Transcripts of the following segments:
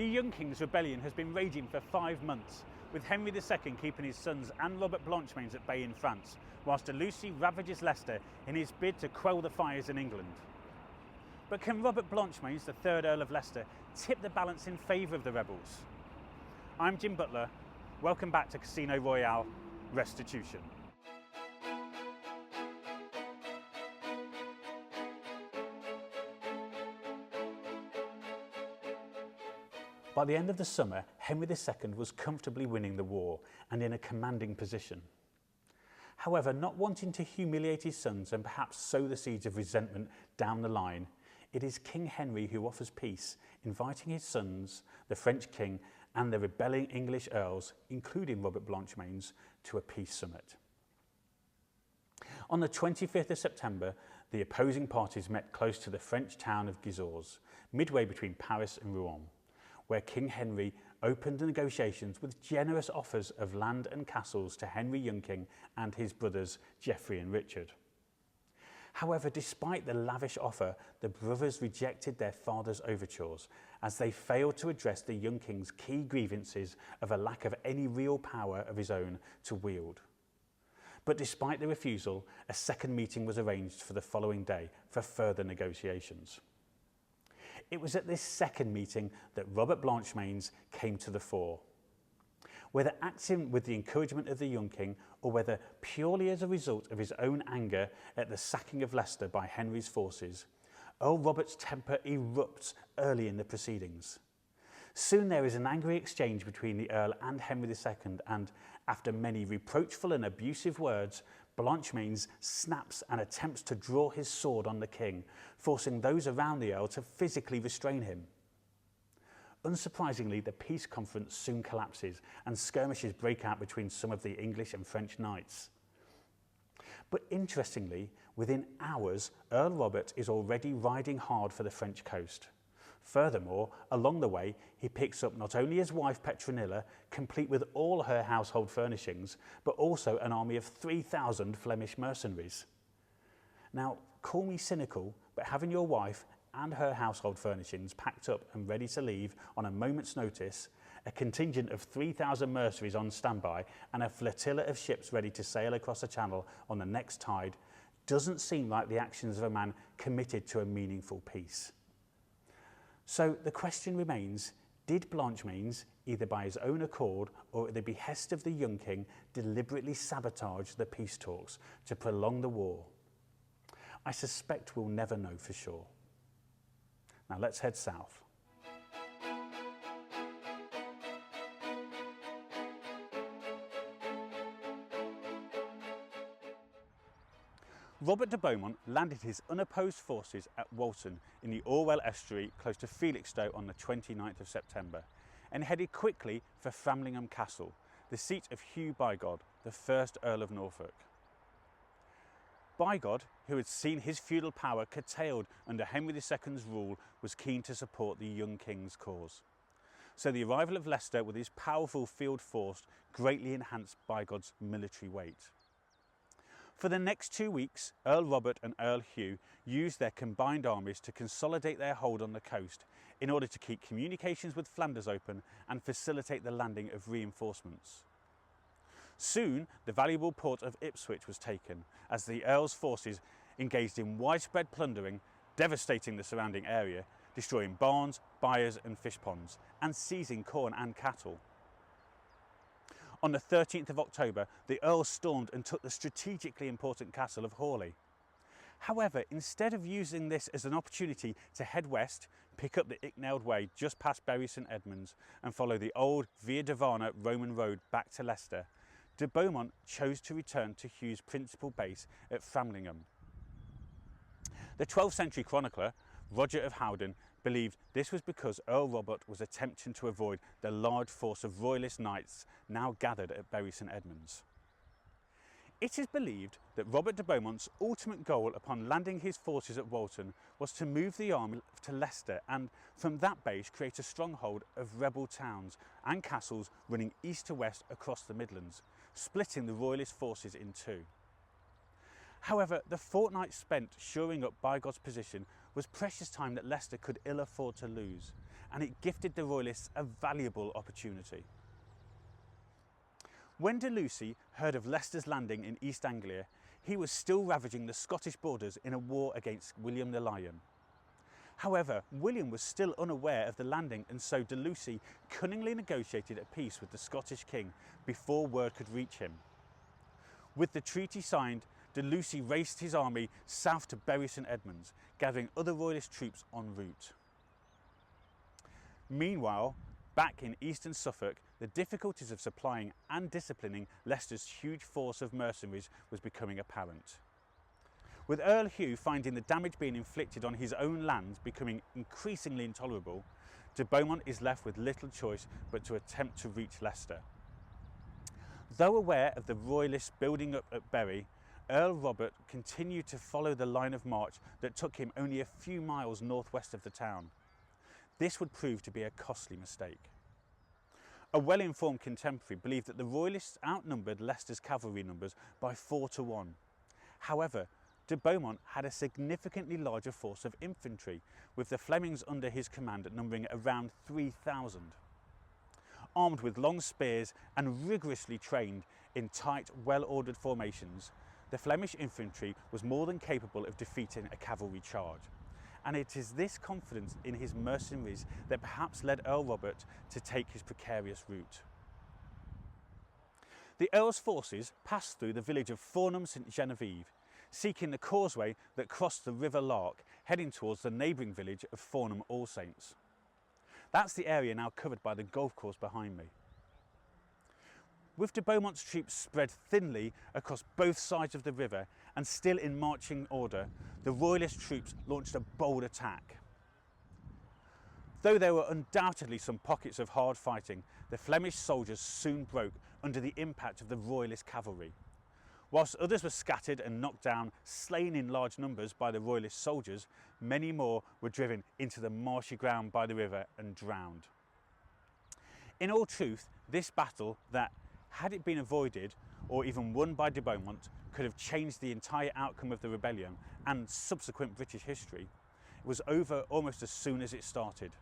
The Young King's rebellion has been raging for 5 months, with Henry II keeping his sons and Robert Blanchemains at bay in France, whilst de Lucy ravages Leicester in his bid to quell the fires in England. But can Robert Blanchemains, the 3rd Earl of Leicester, tip the balance in favour of the rebels? I'm Jim Butler. Welcome back to Casino Royale, Restitution. By the end of the summer, Henry II was comfortably winning the war and in a commanding position. However, not wanting to humiliate his sons and perhaps sow the seeds of resentment down the line, it is King Henry who offers peace, inviting his sons, the French king and the rebelling English earls, including Robert Blanchemains, to a peace summit. On the 25th of September, the opposing parties met close to the French town of Gisors, midway between Paris and Rouen, where King Henry opened negotiations with generous offers of land and castles to Henry Youngking and his brothers Geoffrey and Richard. However, despite the lavish offer, the brothers rejected their father's overtures as they failed to address the Youngking's key grievances of a lack of any real power of his own to wield. But despite the refusal, a second meeting was arranged for the following day for further negotiations. It was at this second meeting that Robert Blanchemains came to the fore. Whether acting with the encouragement of the young king or whether purely as a result of his own anger at the sacking of Leicester by Henry's forces, Earl Robert's temper erupts early in the proceedings. Soon there is an angry exchange between the Earl and Henry II, and after many reproachful and abusive words, Blanchemains snaps and attempts to draw his sword on the king, forcing those around the Earl to physically restrain him. Unsurprisingly, the peace conference soon collapses and skirmishes break out between some of the English and French knights. But interestingly, within hours, Earl Robert is already riding hard for the French coast. Furthermore, along the way, he picks up not only his wife Petronilla, complete with all her household furnishings, but also an army of 3,000 Flemish mercenaries. Now, call me cynical, but having your wife and her household furnishings packed up and ready to leave on a moment's notice, a contingent of 3,000 mercenaries on standby, and a flotilla of ships ready to sail across the channel on the next tide doesn't seem like the actions of a man committed to a meaningful peace. So the question remains, did Blanchemains, either by his own accord or at the behest of the young king, deliberately sabotage the peace talks to prolong the war? I suspect we'll never know for sure. Now let's head south. Robert de Beaumont landed his unopposed forces at Walton in the Orwell estuary close to Felixstowe on the 29th of September and headed quickly for Framlingham Castle, the seat of Hugh Bigod, the 1st Earl of Norfolk. Bigod, who had seen his feudal power curtailed under Henry II's rule, was keen to support the young king's cause. So the arrival of Leicester with his powerful field force greatly enhanced Bigod's military weight. For the next 2 weeks, Earl Robert and Earl Hugh used their combined armies to consolidate their hold on the coast in order to keep communications with Flanders open and facilitate the landing of reinforcements. Soon, the valuable port of Ipswich was taken as the Earl's forces engaged in widespread plundering, devastating the surrounding area, destroying barns, byres and fish ponds, and seizing corn and cattle. On the 13th of October, the Earl stormed and took the strategically important castle of Hawley. However, instead of using this as an opportunity to head west, pick up the Icknield Way just past Bury St Edmunds and follow the old Via Divana Roman road back to Leicester, de Beaumont chose to return to Hugh's principal base at Framlingham. The 12th century chronicler, Roger of Howden, believed this was because Earl Robert was attempting to avoid the large force of royalist knights now gathered at Bury St Edmunds. It is believed that Robert de Beaumont's ultimate goal upon landing his forces at Walton was to move the army to Leicester and from that base create a stronghold of rebel towns and castles running east to west across the Midlands, splitting the royalist forces in two. However, the fortnight spent shoring up Bigod's position was precious time that Leicester could ill afford to lose, and it gifted the Royalists a valuable opportunity. When de Lucy heard of Leicester's landing in East Anglia, he was still ravaging the Scottish borders in a war against William the Lion. However, William was still unaware of the landing, and so de Lucy cunningly negotiated a peace with the Scottish king before word could reach him. With the treaty signed, de Lucy raced his army south to Bury St Edmunds, gathering other Royalist troops en route. Meanwhile, back in eastern Suffolk, the difficulties of supplying and disciplining Leicester's huge force of mercenaries was becoming apparent. With Earl Hugh finding the damage being inflicted on his own lands becoming increasingly intolerable, de Beaumont is left with little choice but to attempt to reach Leicester. Though aware of the Royalists building up at Bury, Earl Robert continued to follow the line of march that took him only a few miles northwest of the town. This would prove to be a costly mistake. A well-informed contemporary believed that the Royalists outnumbered Leicester's cavalry numbers by 4 to 1. However, de Beaumont had a significantly larger force of infantry, with the Flemings under his command numbering around 3,000. Armed with long spears and rigorously trained in tight, well-ordered formations, the Flemish infantry was more than capable of defeating a cavalry charge. And it is this confidence in his mercenaries that perhaps led Earl Robert to take his precarious route. The Earl's forces passed through the village of Fornham St Genevieve, seeking the causeway that crossed the River Lark, heading towards the neighbouring village of Fornham All Saints. That's the area now covered by the golf course behind me. With de Beaumont's troops spread thinly across both sides of the river and still in marching order, the Royalist troops launched a bold attack. Though there were undoubtedly some pockets of hard fighting, the Flemish soldiers soon broke under the impact of the Royalist cavalry. Whilst others were scattered and knocked down, slain in large numbers by the Royalist soldiers, many more were driven into the marshy ground by the river and drowned. In all truth, this battle that, had it been avoided or even won by de Beaumont, could have changed the entire outcome of the rebellion and subsequent British history, was over almost as soon as it started.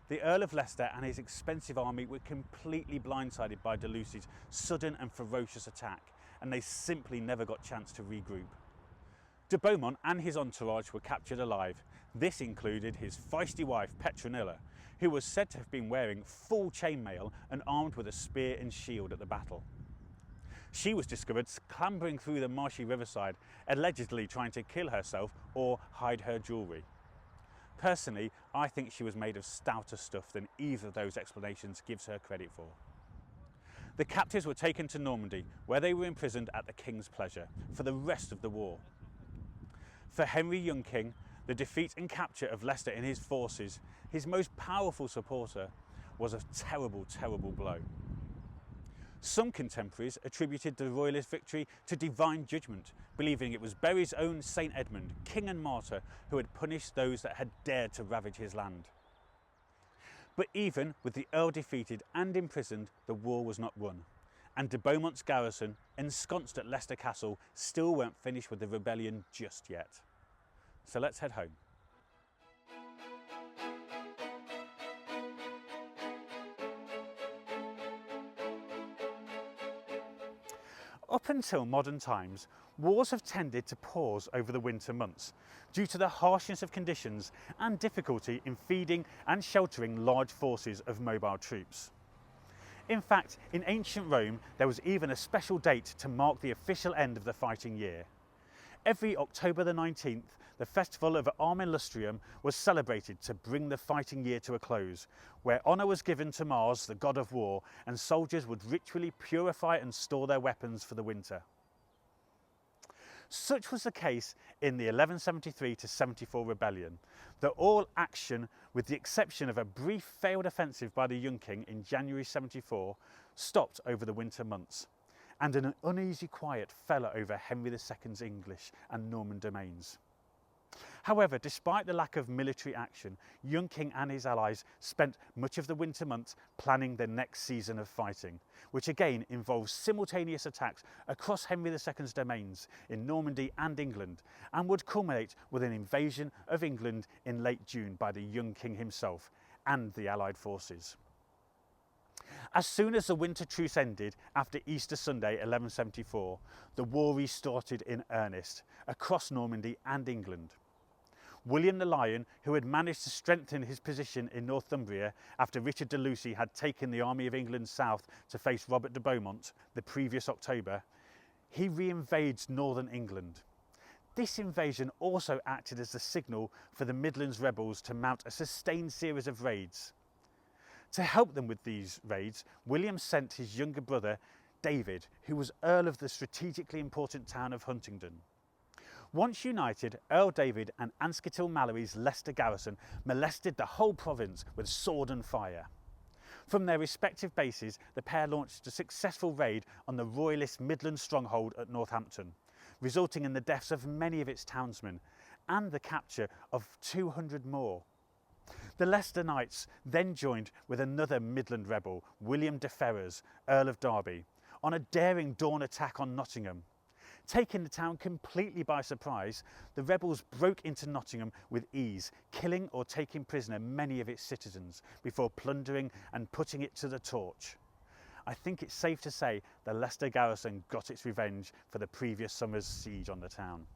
The Earl of Leicester and his expensive army were completely blindsided by de Lucy's sudden and ferocious attack, and they simply never got a chance to regroup. De Beaumont and his entourage were captured alive. This included his feisty wife Petronilla, who was said to have been wearing full chainmail and armed with a spear and shield at the battle. She was discovered clambering through the marshy riverside, allegedly trying to kill herself or hide her jewellery. Personally, I think she was made of stouter stuff than either of those explanations gives her credit for. The captives were taken to Normandy, where they were imprisoned at the king's pleasure for the rest of the war. For Henry Young King, the defeat and capture of Leicester and his forces, his most powerful supporter, was a terrible, terrible blow. Some contemporaries attributed the Royalist victory to divine judgment, believing it was Bury's own St Edmund, king and martyr, who had punished those that had dared to ravage his land. But even with the Earl defeated and imprisoned, the war was not won, and de Beaumont's garrison, ensconced at Leicester Castle, still weren't finished with the rebellion just yet. So let's head home. Up until modern times, wars have tended to pause over the winter months due to the harshness of conditions and difficulty in feeding and sheltering large forces of mobile troops. In fact, in ancient Rome, there was even a special date to mark the official end of the fighting year. Every October the 19th, the festival of Armen Lustrium was celebrated to bring the fighting year to a close, where honour was given to Mars, the god of war, and soldiers would ritually purify and store their weapons for the winter. Such was the case in the 1173 to 74 rebellion, that all action, with the exception of a brief failed offensive by the Young King in January 74, stopped over the winter months, and an uneasy quiet fell over Henry II's English and Norman domains. However, despite the lack of military action, Young King and his allies spent much of the winter months planning their next season of fighting, which again involves simultaneous attacks across Henry II's domains in Normandy and England, and would culminate with an invasion of England in late June by the Young King himself, and the Allied forces. As soon as the winter truce ended after Easter Sunday 1174, the war restarted in earnest across Normandy and England. William the Lion, who had managed to strengthen his position in Northumbria after Richard de Lucy had taken the army of England south to face Robert de Beaumont the previous October, he re-invades northern England. This invasion also acted as the signal for the Midlands rebels to mount a sustained series of raids. To help them with these raids, William sent his younger brother David, who was Earl of the strategically important town of Huntingdon. Once united, Earl David and Ansketil Mallory's Leicester garrison molested the whole province with sword and fire. From their respective bases, the pair launched a successful raid on the Royalist Midland stronghold at Northampton, resulting in the deaths of many of its townsmen and the capture of 200 more. The Leicester Knights then joined with another Midland rebel, William de Ferrers, Earl of Derby, on a daring dawn attack on Nottingham. Taking the town completely by surprise, the rebels broke into Nottingham with ease, killing or taking prisoner many of its citizens before plundering and putting it to the torch. I think it's safe to say the Leicester garrison got its revenge for the previous summer's siege on the town.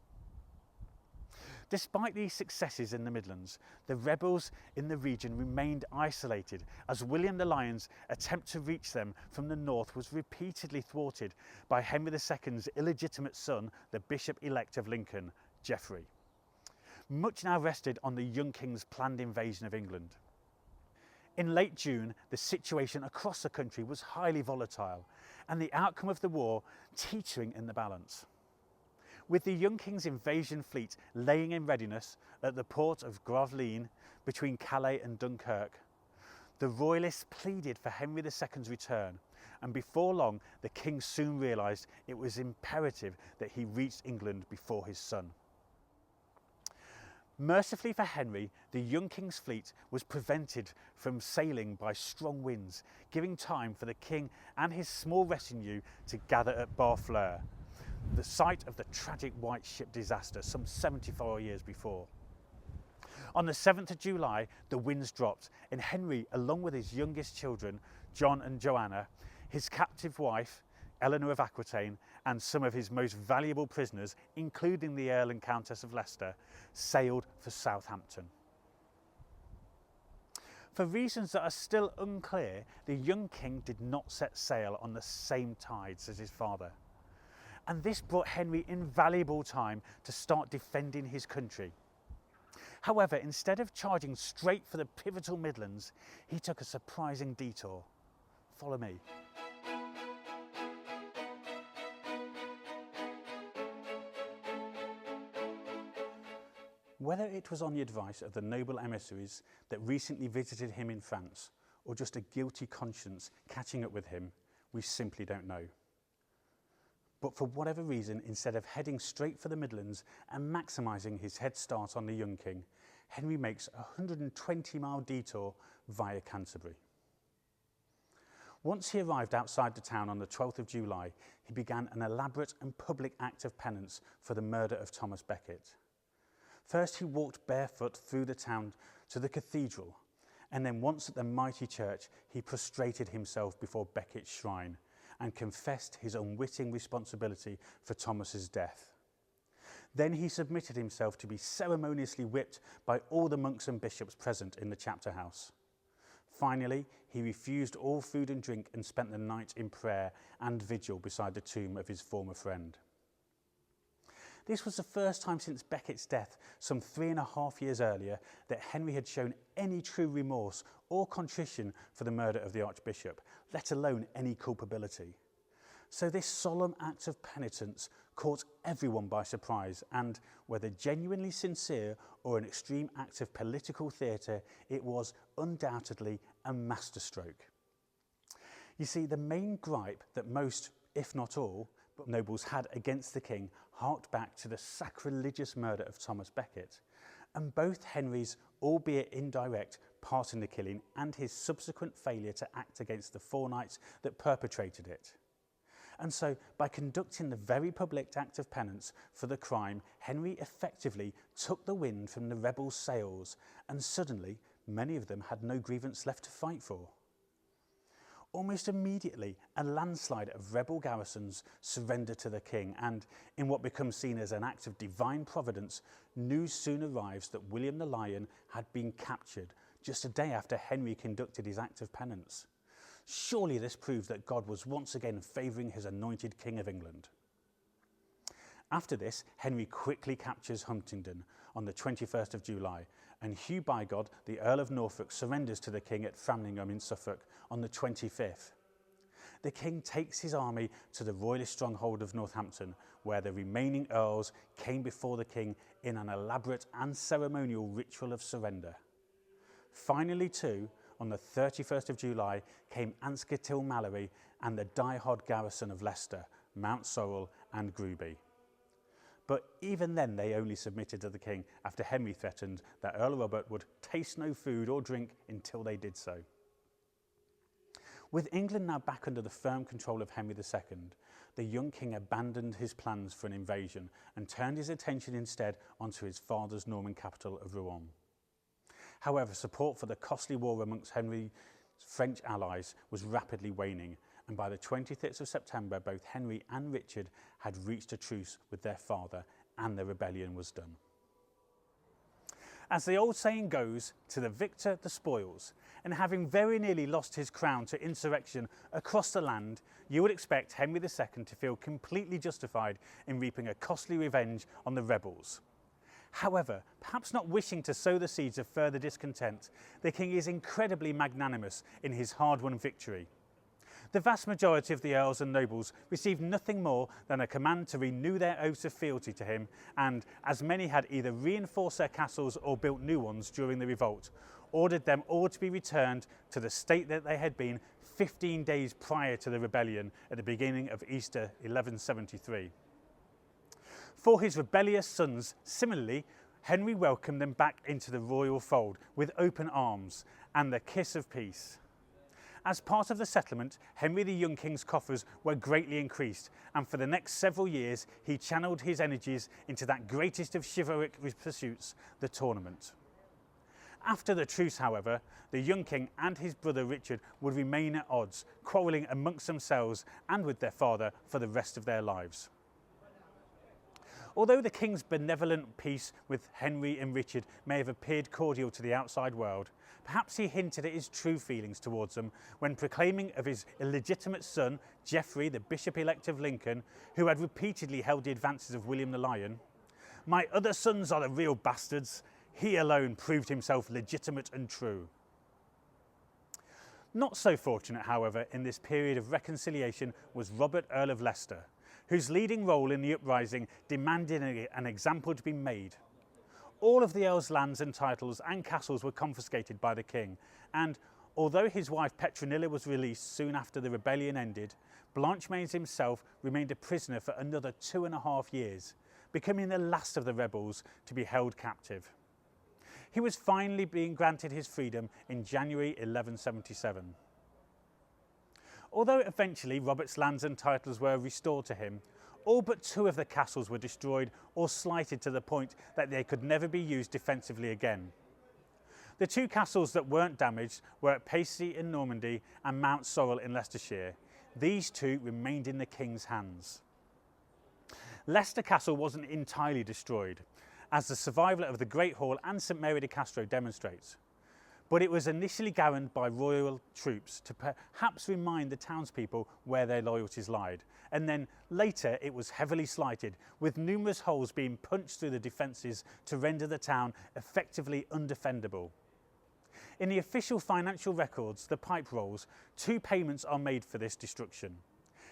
Despite these successes in the Midlands, the rebels in the region remained isolated as William the Lion's attempt to reach them from the north was repeatedly thwarted by Henry II's illegitimate son, the Bishop-elect of Lincoln, Geoffrey. Much now rested on the young king's planned invasion of England. In late June, the situation across the country was highly volatile and the outcome of the war teetering in the balance. With the young king's invasion fleet laying in readiness at the port of Gravelines between Calais and Dunkirk, the royalists pleaded for Henry II's return, and before long the king soon realised it was imperative that he reached England before his son. Mercifully for Henry, the young king's fleet was prevented from sailing by strong winds, giving time for the king and his small retinue to gather at Barfleur, the site of the tragic White Ship disaster some 74 years before. On the 7th of July, the winds dropped, and Henry, along with his youngest children, John and Joanna, his captive wife, Eleanor of Aquitaine, and some of his most valuable prisoners, including the Earl and Countess of Leicester, sailed for Southampton. For reasons that are still unclear, the young king did not set sail on the same tides as his father. And this brought Henry invaluable time to start defending his country. However, instead of charging straight for the pivotal Midlands, he took a surprising detour. Follow me. Whether it was on the advice of the noble emissaries that recently visited him in France, or just a guilty conscience catching up with him, we simply don't know. But for whatever reason, instead of heading straight for the Midlands and maximising his head start on the young king, Henry makes a 120-mile detour via Canterbury. Once he arrived outside the town on the 12th of July, he began an elaborate and public act of penance for the murder of Thomas Becket. First, he walked barefoot through the town to the cathedral, and then once at the mighty church, he prostrated himself before Becket's shrine and confessed his unwitting responsibility for Thomas's death. Then he submitted himself to be ceremoniously whipped by all the monks and bishops present in the chapter house. Finally, he refused all food and drink and spent the night in prayer and vigil beside the tomb of his former friend. This was the first time since Becket's death, some 3.5 years earlier, that Henry had shown any true remorse or contrition for the murder of the Archbishop, let alone any culpability. So this solemn act of penitence caught everyone by surprise, and whether genuinely sincere or an extreme act of political theatre, it was undoubtedly a masterstroke. You see, the main gripe that most, if not all, nobles had against the king harked back to the sacrilegious murder of Thomas Becket, and both Henry's, albeit indirect, part in the killing and his subsequent failure to act against the four knights that perpetrated it. And so, by conducting the very public act of penance for the crime, Henry effectively took the wind from the rebels' sails, and suddenly many of them had no grievance left to fight for. Almost immediately, a landslide of rebel garrisons surrendered to the king, and in what becomes seen as an act of divine providence, news soon arrives that William the Lion had been captured just a day after Henry conducted his act of penance. Surely this proved that God was once again favouring his anointed King of England. After this, Henry quickly captures Huntingdon on the 21st of July, and Hugh Bigod, the Earl of Norfolk, surrenders to the king at Framlingham in Suffolk on the 25th. The king takes his army to the royalist stronghold of Northampton, where the remaining earls came before the king in an elaborate and ceremonial ritual of surrender. Finally, too, on the 31st of July, came Anscombe Mallory and the die-hard garrison of Leicester, Mount Sorrel and Gruby. But even then they only submitted to the king after Henry threatened that Earl Robert would taste no food or drink until they did so. With England now back under the firm control of Henry II, the young king abandoned his plans for an invasion and turned his attention instead onto his father's Norman capital of Rouen. However, support for the costly war amongst Henry's French allies was rapidly waning, and by the 26th of September, both Henry and Richard had reached a truce with their father, and the rebellion was done. As the old saying goes, to the victor the spoils, and having very nearly lost his crown to insurrection across the land, you would expect Henry II to feel completely justified in reaping a costly revenge on the rebels. However, perhaps not wishing to sow the seeds of further discontent, the king is incredibly magnanimous in his hard-won victory. The vast majority of the earls and nobles received nothing more than a command to renew their oaths of fealty to him, and as many had either reinforced their castles or built new ones during the revolt, ordered them all to be returned to the state that they had been 15 days prior to the rebellion at the beginning of Easter 1173. For his rebellious sons, similarly, Henry welcomed them back into the royal fold with open arms and the kiss of peace. As part of the settlement, Henry the young king's coffers were greatly increased, and for the next several years he channeled his energies into that greatest of chivalric pursuits, the tournament. After the truce, however, the young king and his brother Richard would remain at odds, quarrelling amongst themselves and with their father for the rest of their lives. Although the king's benevolent peace with Henry and Richard may have appeared cordial to the outside world, perhaps he hinted at his true feelings towards them when proclaiming of his illegitimate son, Geoffrey, the Bishop-elect of Lincoln, who had repeatedly held the advances of William the Lion. "My other sons are the real bastards. He alone proved himself legitimate and true." Not so fortunate, however, in this period of reconciliation was Robert, Earl of Leicester, whose leading role in the uprising demanded an example to be made. All of the Earl's lands and titles and castles were confiscated by the king, and although his wife Petronilla was released soon after the rebellion ended, Blanchemains himself remained a prisoner for another 2.5 years, becoming the last of the rebels to be held captive. He was finally being granted his freedom in January 1177. Although eventually Robert's lands and titles were restored to him, all but 2 of the castles were destroyed or slighted to the point that they could never be used defensively again. The 2 castles that weren't damaged were at Pacey in Normandy and Mount Sorrel in Leicestershire. These 2 remained in the king's hands. Leicester Castle wasn't entirely destroyed, as the survival of the Great Hall and St Mary de Castro demonstrates. But it was initially garrisoned by royal troops to perhaps remind the townspeople where their loyalties lied, and then later it was heavily slighted, with numerous holes being punched through the defences to render the town effectively undefendable. In the official financial records, the Pipe Rolls, 2 payments are made for this destruction.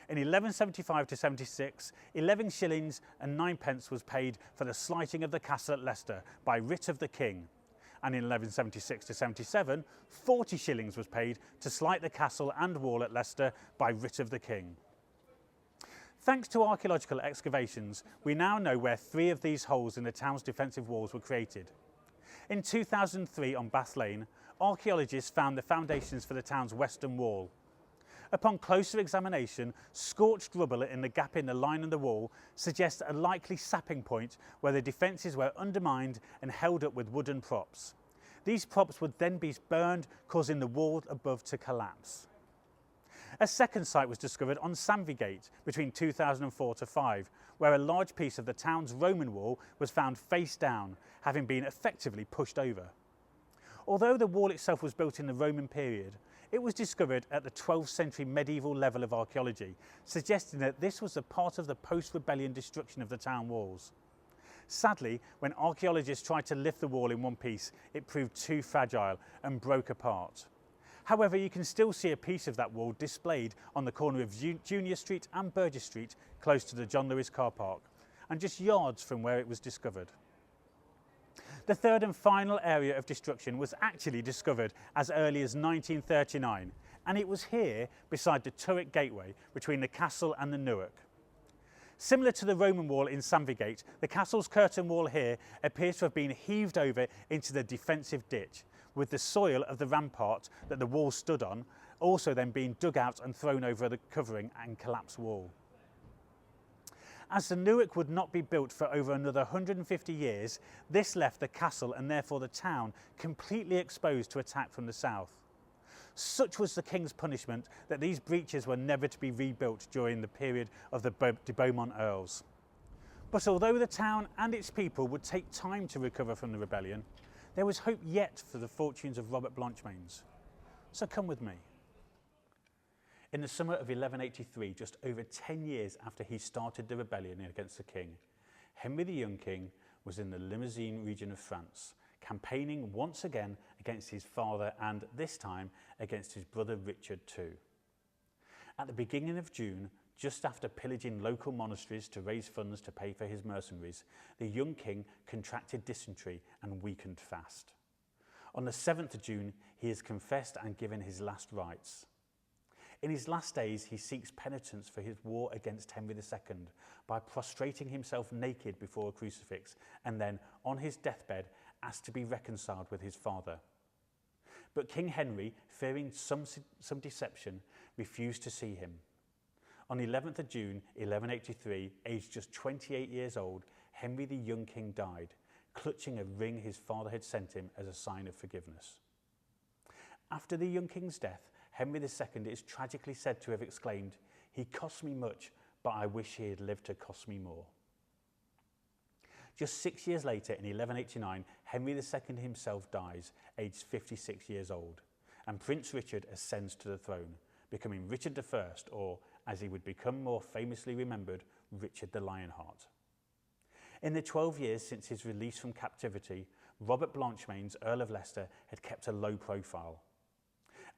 In 1175 to 76, 11 shillings and 9 pence was paid for the slighting of the castle at Leicester by writ of the king. And in 1176 to 77, 40 shillings was paid to slight the castle and wall at Leicester by writ of the king. Thanks to archaeological excavations, we now know where 3 of these holes in the town's defensive walls were created. In 2003 on Bath Lane, archaeologists found the foundations for the town's western wall. Upon closer examination, scorched rubble in the gap in the line of the wall suggests a likely sapping point where the defences were undermined and held up with wooden props. These props would then be burned, causing the wall above to collapse. A second site was discovered on Sandvigate between 2004 to 5, where a large piece of the town's Roman wall was found face down, having been effectively pushed over. Although the wall itself was built in the Roman period, it was discovered at the 12th century medieval level of archaeology, suggesting that this was a part of the post-rebellion destruction of the town walls. Sadly, when archaeologists tried to lift the wall in one piece, it proved too fragile and broke apart. However, you can still see a piece of that wall displayed on the corner of Junior Street and Burgess Street, close to the John Lewis car park, and just yards from where it was discovered. The third and final area of destruction was actually discovered as early as 1939, and it was here beside the turret gateway between the castle and the Newark. Similar to the Roman wall in Sandvigate, the castle's curtain wall here appears to have been heaved over into the defensive ditch, with the soil of the rampart that the wall stood on also then being dug out and thrown over the covering and collapsed wall. As the Newark would not be built for over another 150 years, this left the castle and therefore the town completely exposed to attack from the south. Such was the king's punishment that these breaches were never to be rebuilt during the period of the de Beaumont Earls. But although the town and its people would take time to recover from the rebellion, there was hope yet for the fortunes of Robert Blanchemains. So come with me. In the summer of 1183, just over 10 years after he started the rebellion against the king, Henry the Young King was in the Limousin region of France, campaigning once again against his father and, this time, against his brother Richard too. At the beginning of June, just after pillaging local monasteries to raise funds to pay for his mercenaries, the young king contracted dysentery and weakened fast. On the 7th of June, he is confessed and given his last rites. In his last days, he seeks penitence for his war against Henry II by prostrating himself naked before a crucifix and then, on his deathbed, asked to be reconciled with his father. But King Henry, fearing some deception, refused to see him. On the 11th of June 1183, aged just 28 years old, Henry the Young King died, clutching a ring his father had sent him as a sign of forgiveness. After the young king's death, Henry II is tragically said to have exclaimed, "He cost me much, but I wish he had lived to cost me more." Just 6 years later, in 1189, Henry II himself dies, aged 56 years old, and Prince Richard ascends to the throne, becoming Richard I, or, as he would become more famously remembered, Richard the Lionheart. In the 12 years since his release from captivity, Robert Blanchemains, Earl of Leicester, had kept a low profile.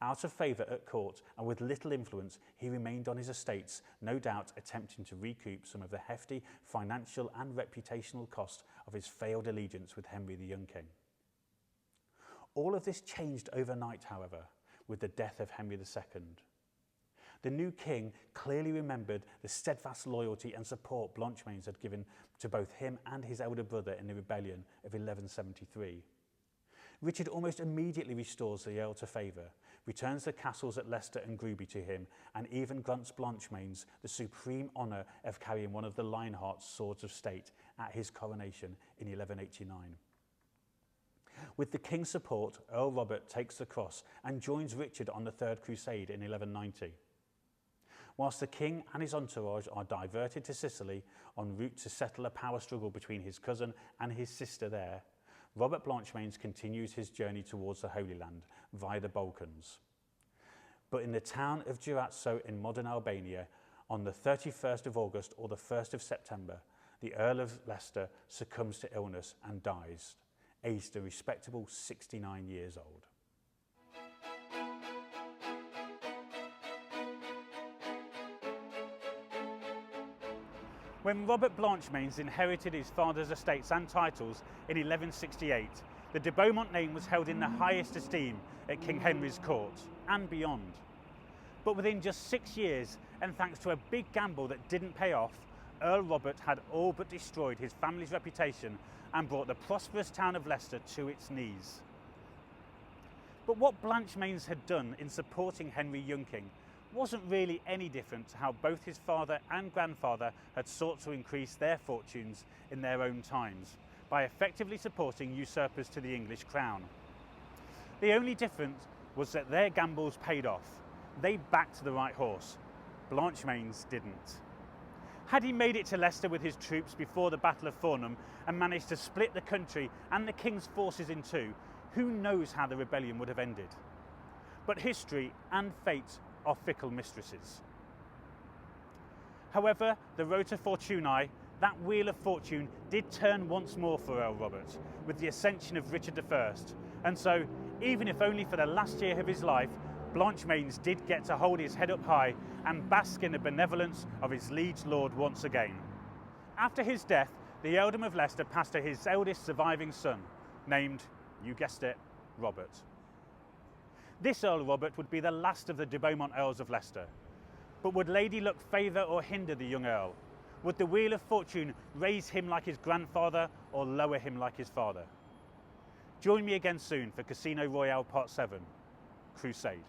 Out of favour at court and with little influence, he remained on his estates, no doubt attempting to recoup some of the hefty financial and reputational cost of his failed allegiance with Henry the Young King. All of this changed overnight, however, with the death of Henry II. The new king clearly remembered the steadfast loyalty and support Blanchemains had given to both him and his elder brother in the rebellion of 1173. Richard almost immediately restores the Earl to favour, returns the castles at Leicester and Gruby to him, and even grants Blanchemains the supreme honour of carrying one of the Lionheart's swords of state at his coronation in 1189. With the king's support, Earl Robert takes the cross and joins Richard on the Third Crusade in 1190. Whilst the king and his entourage are diverted to Sicily en route to settle a power struggle between his cousin and his sister there, Robert Blanchemains continues his journey towards the Holy Land via the Balkans. But in the town of Durazzo in modern Albania, on the 31st of August or the 1st of September, the Earl of Leicester succumbs to illness and dies, aged a respectable 69 years old. When Robert Blanchemains inherited his father's estates and titles in 1168, the de Beaumont name was held in the highest esteem at King Henry's court and beyond. But within just 6 years, and thanks to a big gamble that didn't pay off, Earl Robert had all but destroyed his family's reputation and brought the prosperous town of Leicester to its knees. But what Blanchemains had done in supporting Henry Young King wasn't really any different to how both his father and grandfather had sought to increase their fortunes in their own times by effectively supporting usurpers to the English crown. The only difference was that their gambles paid off. They backed the right horse. Blanchemains didn't. Had he made it to Leicester with his troops before the Battle of Fornham and managed to split the country and the king's forces in two, who knows how the rebellion would have ended? But history and fate are fickle mistresses. However, the Rota Fortunae, that wheel of fortune, did turn once more for Earl Robert with the ascension of Richard I, and so, even if only for the last year of his life, Blanchemains did get to hold his head up high and bask in the benevolence of his liege lord once again. After his death, the earldom of Leicester passed to his eldest surviving son, named, you guessed it, Robert. This Earl Robert would be the last of the de Beaumont Earls of Leicester. But would Lady Luck favour or hinder the young Earl? Would the wheel of fortune raise him like his grandfather or lower him like his father? Join me again soon for Casino Royale Part 7, Crusade.